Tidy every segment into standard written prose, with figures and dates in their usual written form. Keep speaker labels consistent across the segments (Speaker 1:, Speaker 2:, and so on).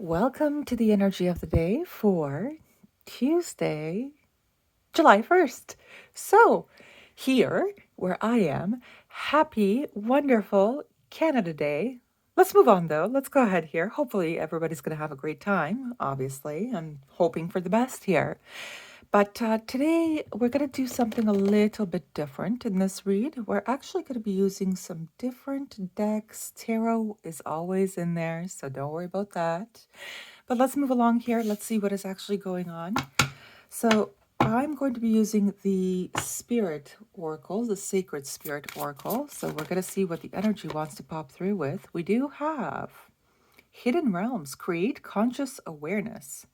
Speaker 1: Welcome to the energy of the day for Tuesday, July 1st. So, here where I am, happy, wonderful Canada Day. Let's move on though. Let's go ahead here. Hopefully, everybody's going to have a great time, obviously. I'm hoping for the best here. But today we're going to do something a little bit different in this read. We're actually going to be using some different decks. Tarot is always in there, so don't worry about that. But let's move along here. Let's see what is actually going on. So I'm going to be using the Spirit Oracle, the Sacred Spirit Oracle. So we're going to see what the energy wants to pop through with. We do have Hidden Realms, create conscious awareness.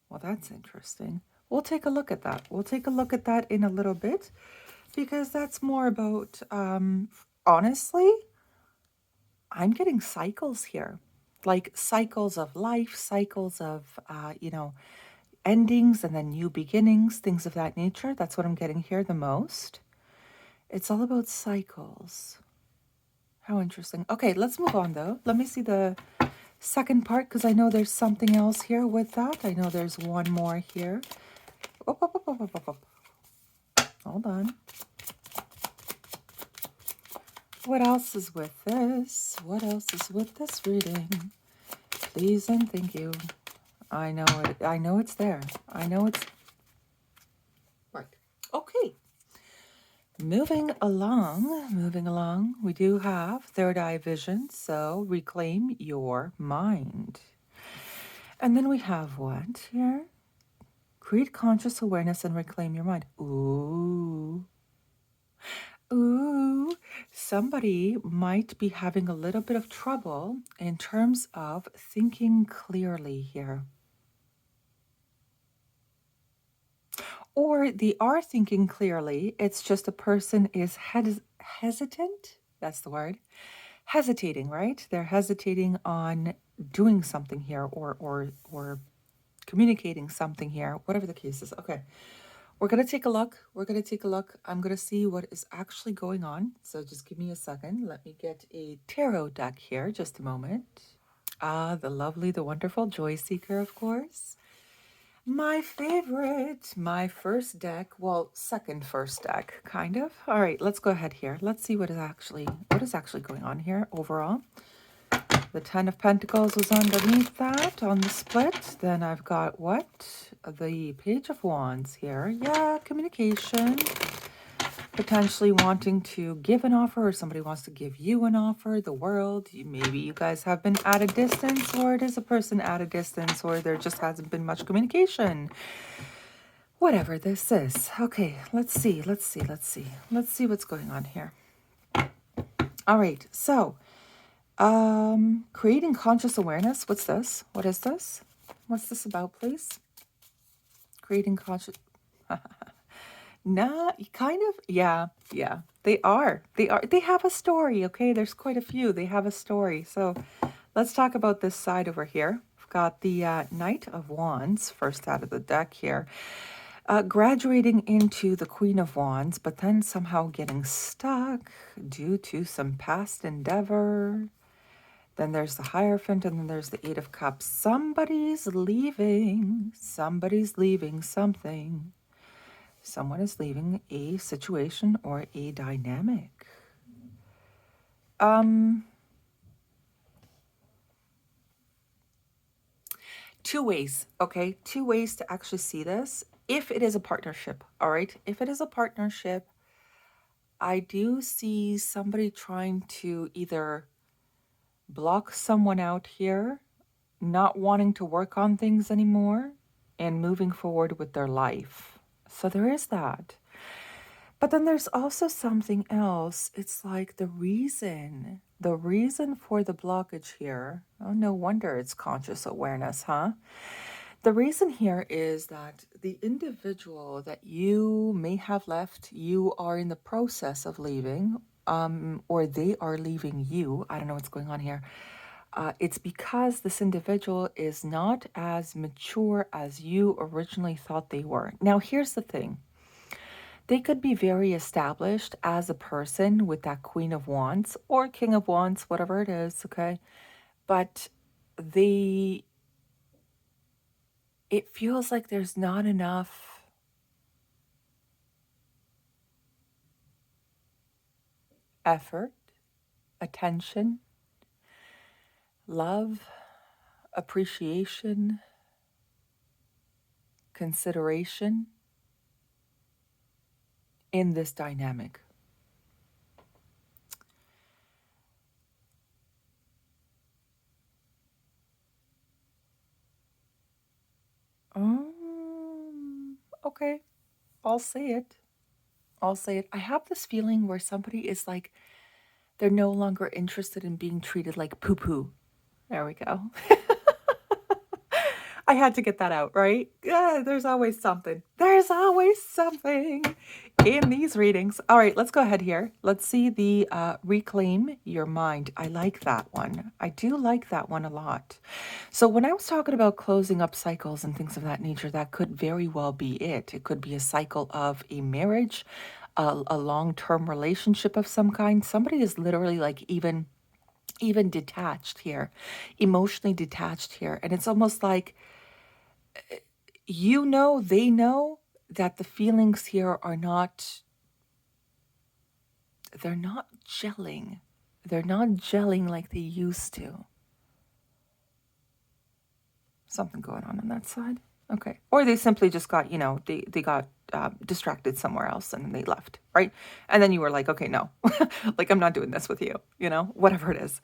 Speaker 1: Well, that's interesting. We'll take a look at that. We'll take a look at that in a little bit because that's more about, honestly, I'm getting cycles here, like cycles of life, cycles of, endings and then new beginnings, things of that nature. That's what I'm getting here the most. It's all about cycles. How interesting. Okay, let's move on though. Let me see the second part because I know there's something else here with that. I know there's one more here. Hold on. What else is with this? What else is with this reading? Please and thank you. I know it. I know it's there. I know it's right. Okay. Moving along. We do have third eye vision, so reclaim your mind. And then we have what here? Create conscious awareness and reclaim your mind. Ooh, somebody might be having a little bit of trouble in terms of thinking clearly here. Or they are thinking clearly, it's just a person is hesitant, that's the word, hesitating, right? They're hesitating on doing something here or communicating something here, whatever the case is. Okay. We're going to take a look. I'm going to see what is actually going on. So just give me a second. Let me get a tarot deck here. Just a moment. Ah, the lovely, the wonderful Joy Seeker, of course. My favorite, my first deck. Well, second first deck, kind of. All right, let's go ahead here. Let's see what is actually going on here overall. The Ten of Pentacles was underneath that on the split. Then I've got what? The Page of Wands here. Yeah, communication. Potentially wanting to give an offer or somebody wants to give you an offer. The world. Maybe you guys have been at a distance or it is a person at a distance or there just hasn't been much communication. Whatever this is. Okay, let's see what's going on here. All right, so creating conscious awareness. What's this? What is this? What's this about, please? Creating conscious. Nah, kind of. Yeah. They are. They have a story, okay? There's quite a few. They have a story. So let's talk about this side over here. We've got the Knight of Wands, first out of the deck here. Graduating into the Queen of Wands, but then somehow getting stuck due to some past endeavor. Then there's the Hierophant, and then there's the Eight of Cups. Somebody's leaving something. Someone is leaving a situation or a dynamic. Two ways, okay? Two ways to actually see this. If it is a partnership, all right? If it is a partnership, I do see somebody trying to either block someone out here, not wanting to work on things anymore, and moving forward with their life. So there is that. But then there's also something else. It's like the reason for the blockage here. Oh, no wonder it's conscious awareness, huh? The reason here is that the individual that you may have left, you are in the process of leaving, or they are leaving you. I don't know what's going on here. It's because this individual is not as mature as you originally thought they were. Now, here's the thing. They could be very established as a person with that Queen of Wands or King of Wands, whatever it is, okay? But it feels like there's not enough effort, attention, love, appreciation, consideration in this dynamic. Okay, I'll say it. I'll say it. I have this feeling where somebody is like, they're no longer interested in being treated like poo poo. There we go. I had to get that out, right? Yeah, there's always something. There's always something in these readings. All right, let's go ahead here. Let's see the reclaim your mind. I like that one. I do like that one a lot. So when I was talking about closing up cycles and things of that nature, that could very well be it. It could be a cycle of a marriage, a long-term relationship of some kind. Somebody is literally like even detached here, emotionally detached here. And it's almost like, they know that the feelings here are not, they're not gelling. They're not gelling like they used to. Something going on that side. Okay. Or they simply just got, they got distracted somewhere else and they left, right? And then you were like, okay, no, like I'm not doing this with you, whatever it is.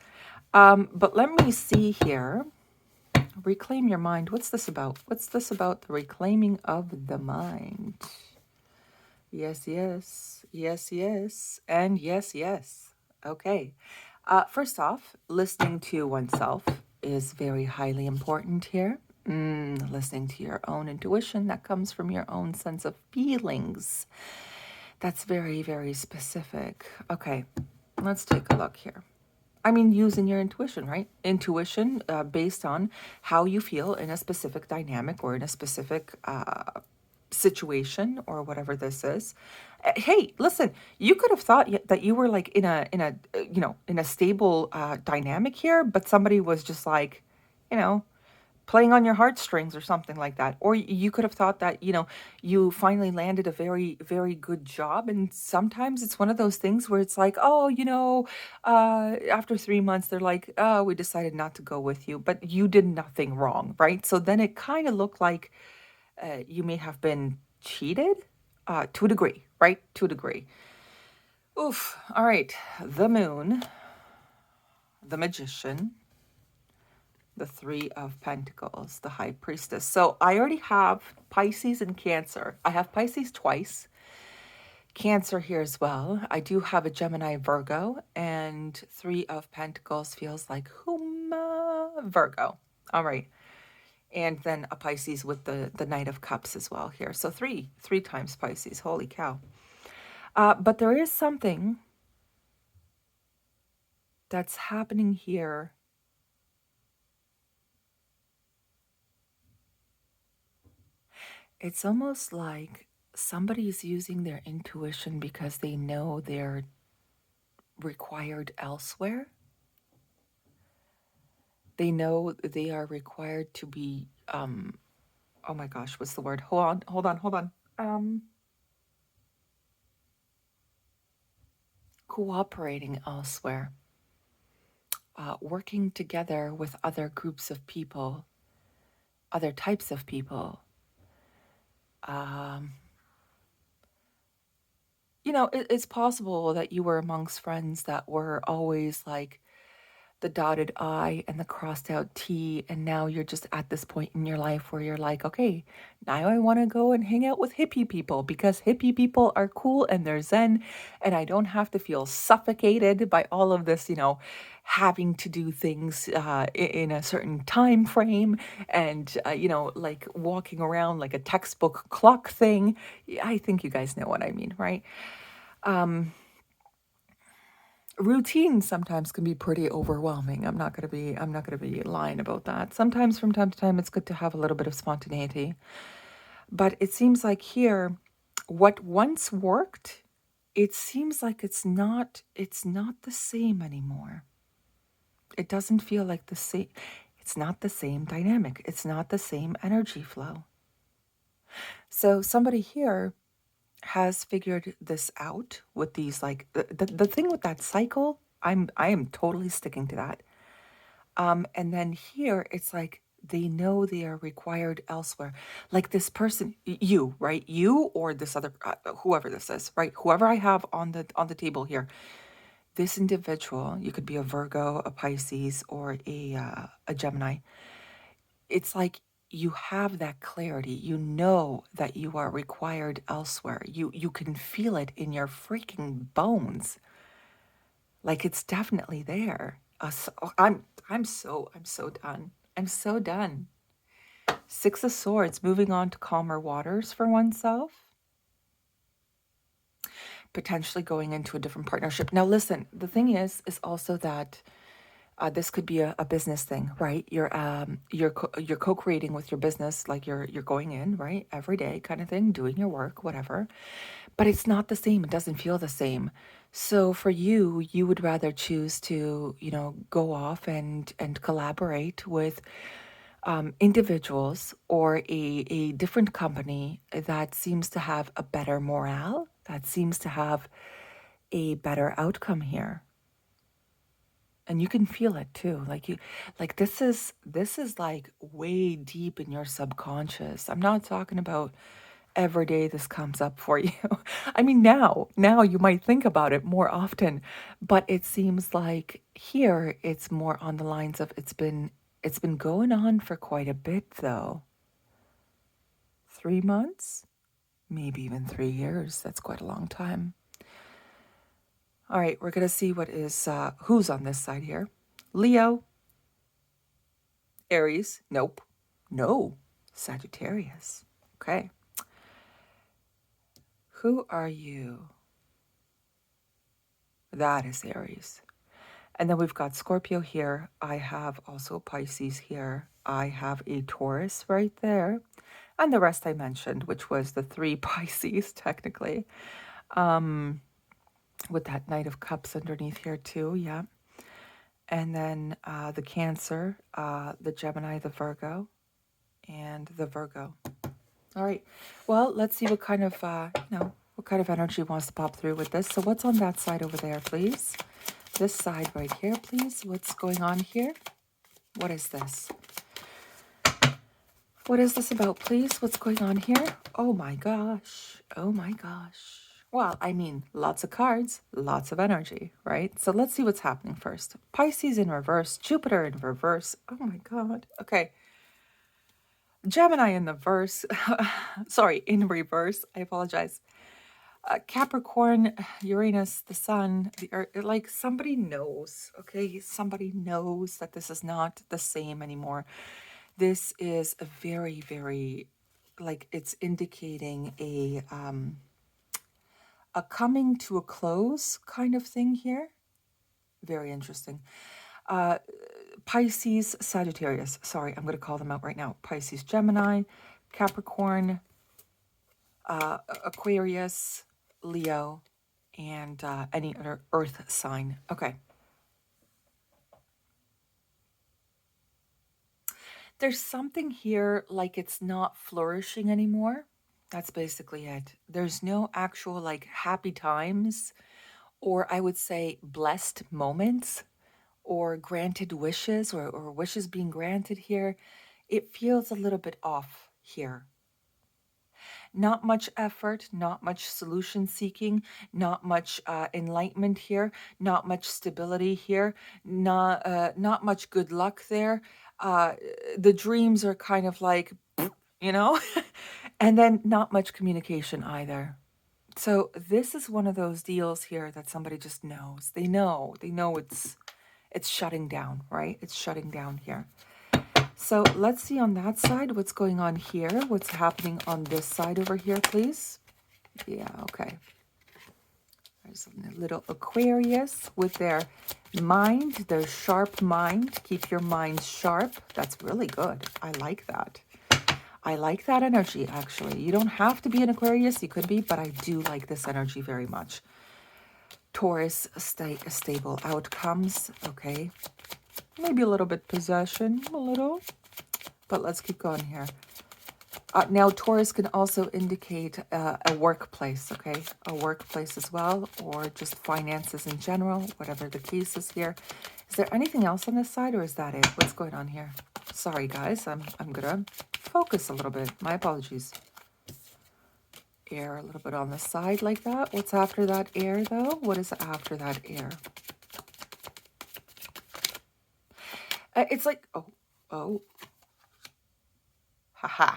Speaker 1: But let me see here. Reclaim your mind. What's this about? What's this about? The reclaiming of the mind. Yes, yes, yes, yes, and yes, yes. Okay. First off, listening to oneself is very highly important here. Listening to your own intuition that comes from your own sense of feelings. That's very, very specific. Okay, let's take a look here. I mean, using your intuition, right? Intuition based on how you feel in a specific dynamic or in a specific situation or whatever this is. Hey, listen, you could have thought that you were like in a stable dynamic here, but somebody was just like, you know, playing on your heartstrings or something like that. Or you could have thought that, you finally landed a very, very good job. And sometimes it's one of those things where it's like, oh, after 3 months, they're like, oh, we decided not to go with you, but you did nothing wrong, right? So then it kind of looked like you may have been cheated to a degree, right? To a degree. Oof. All right. The moon, the magician, the Three of Pentacles, the High Priestess. So I already have Pisces and Cancer. I have Pisces twice, Cancer here as well. I do have a Gemini Virgo, and Three of Pentacles feels like Virgo. All right. And then a Pisces with the Knight of Cups as well here. So three times Pisces. Holy cow. But there is something that's happening here. It's almost like somebody's using their intuition because they know they're required elsewhere. They know they are required to be, oh my gosh, what's the word? Hold on. Cooperating elsewhere. Working together with other groups of people, other types of people. It's possible that you were amongst friends that were always like the dotted I and the crossed out T, and now you're just at this point in your life where you're like, okay, now I want to go and hang out with hippie people because hippie people are cool and they're zen, and I don't have to feel suffocated by all of this, having to do things in a certain time frame and like walking around like a textbook clock thing. I think you guys know what I mean, right? Routine sometimes can be pretty overwhelming. I'm not going to be lying about that. Sometimes from time to time it's good to have a little bit of spontaneity. But it seems like here what once worked, it seems like it's not the same anymore. It doesn't feel like the same. It's not the same dynamic. It's not the same energy flow. So somebody here has figured this out with these, like, the thing with that cycle, I am totally sticking to that. And then here it's like they know they are required elsewhere. Like this person, you, right? You or this other, whoever this is, right? Whoever I have on the table here, this individual, you could be a Virgo, a Pisces, or a Gemini. It's like you have that clarity. You know that you are required elsewhere. You can feel it in your freaking bones. Like it's definitely there. I'm so done. I'm so done. Six of Swords, moving on to calmer waters for oneself. Potentially going into a different partnership. Now, listen. The thing is also that this could be a business thing, right? You're co-creating with your business, like you're going in, right, every day, kind of thing, doing your work, whatever. But it's not the same. It doesn't feel the same. So for you, you would rather choose to, go off and collaborate with individuals or a different company that seems to have a better morale, that seems to have a better outcome here. And you can feel it too. Like this is like way deep in your subconscious. I'm not talking about every day this comes up for you. I mean, now you might think about it more often, but it seems like here it's more on the lines of it's been going on for quite a bit though. 3 months, maybe even 3 years. That's quite a long time. All right, we're gonna see who's on this side here. Leo, Aries, nope, no, Sagittarius. Okay, who are you? That is Aries. And then we've got Scorpio here. I have also Pisces here. I have a Taurus right there. And the rest I mentioned, which was the three Pisces technically. With that Knight of Cups underneath here too, yeah. And then the Cancer, the Gemini, the Virgo, and the Virgo. All right. Well, let's see what kind of, what kind of energy wants to pop through with this. So what's on that side over there, please? This side right here, please. What's going on here? What is this? What is this about, please? What's going on here? Oh my gosh. Oh my gosh. Well, I mean, lots of cards, lots of energy, right? So let's see what's happening first. Pisces in reverse, Jupiter in reverse. Oh my God. Okay. Gemini in the verse. Sorry, in reverse. I apologize. Capricorn, Uranus, the Sun, the Earth. Like somebody knows, okay? Somebody knows that this is not the same anymore. This is a very, very, like it's indicating a coming to a close kind of thing here. Very interesting. Pisces, Sagittarius. Sorry, I'm going to call them out right now. Pisces, Gemini, Capricorn, Aquarius, Leo, and any other earth sign. Okay. There's something here like it's not flourishing anymore. That's basically it. There's no actual like happy times, or I would say blessed moments, or granted wishes, or wishes being granted here. It feels a little bit off here. Not much effort, not much solution seeking, not much enlightenment here, not much stability here, not much good luck there. The dreams are kind of like, you know, and then not much communication either. So this is one of those deals here that somebody just knows. They know it's shutting down, right? It's shutting down here. So let's see on that side what's going on here. What's happening on this side over here, please? Yeah, okay. There's a little Aquarius with their mind, their sharp mind. Keep your mind sharp. That's really good. I like that. I like that energy, actually. You don't have to be an Aquarius. You could be, but I do like this energy very much. Taurus, stable outcomes. Okay. Maybe a little bit possession, a little. But let's keep going here. Now, Taurus can also indicate a workplace, okay? A workplace as well, or just finances in general, whatever the case is here. Is there anything else on this side, or is that it? What's going on here? Sorry, guys. I'm going to focus a little bit. My apologies. Air a little bit on the side like that. What's after that air, though? What is after that air? It's like, oh, haha.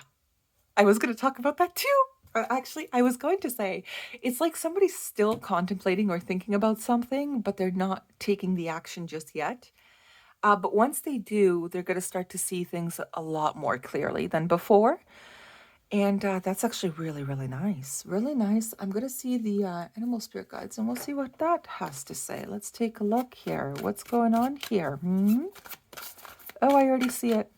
Speaker 1: I was going to talk about that too. Actually, I was going to say, it's like somebody's still contemplating or thinking about something, but they're not taking the action just yet. But once they do, they're going to start to see things a lot more clearly than before. And that's actually really, really nice. Really nice. I'm going to see the animal spirit guides, and we'll see what that has to say. Let's take a look here. What's going on here? Oh, I already see it.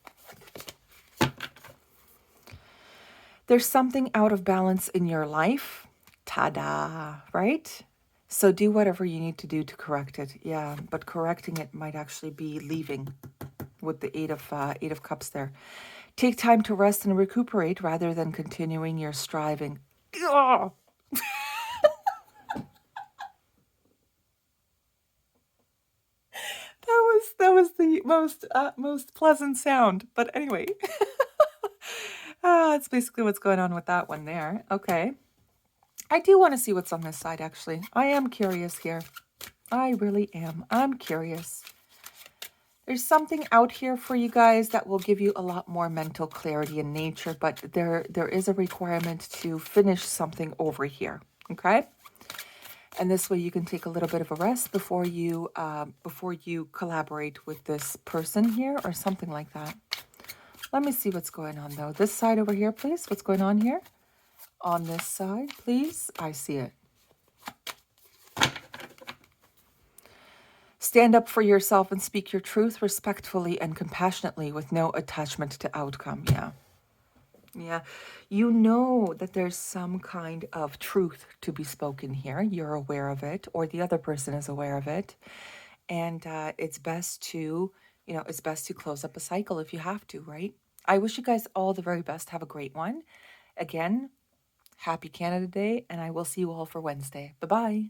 Speaker 1: There's something out of balance in your life. Ta-da, right? So do whatever you need to do to correct it. Yeah, but correcting it might actually be leaving with the Eight of Cups there. Take time to rest and recuperate rather than continuing your striving. Ugh. That was the most pleasant sound. But anyway, that's basically what's going on with that one there. Okay. I do want to see what's on this side, actually. I am curious here. I really am. I'm curious. There's something out here for you guys that will give you a lot more mental clarity in nature, but there is a requirement to finish something over here, okay? And this way you can take a little bit of a rest before you collaborate with this person here or something like that. Let me see what's going on, though. This side over here, please. What's going on here? On this side, please. I see it. Stand up for yourself and speak your truth respectfully and compassionately with no attachment to outcome. Yeah. Yeah. You know that there's some kind of truth to be spoken here. You're aware of it, or the other person is aware of it. And it's best to, it's best to close up a cycle if you have to, right? I wish you guys all the very best. Have a great one. Again, happy Canada Day, and I will see you all for Wednesday. Bye-bye.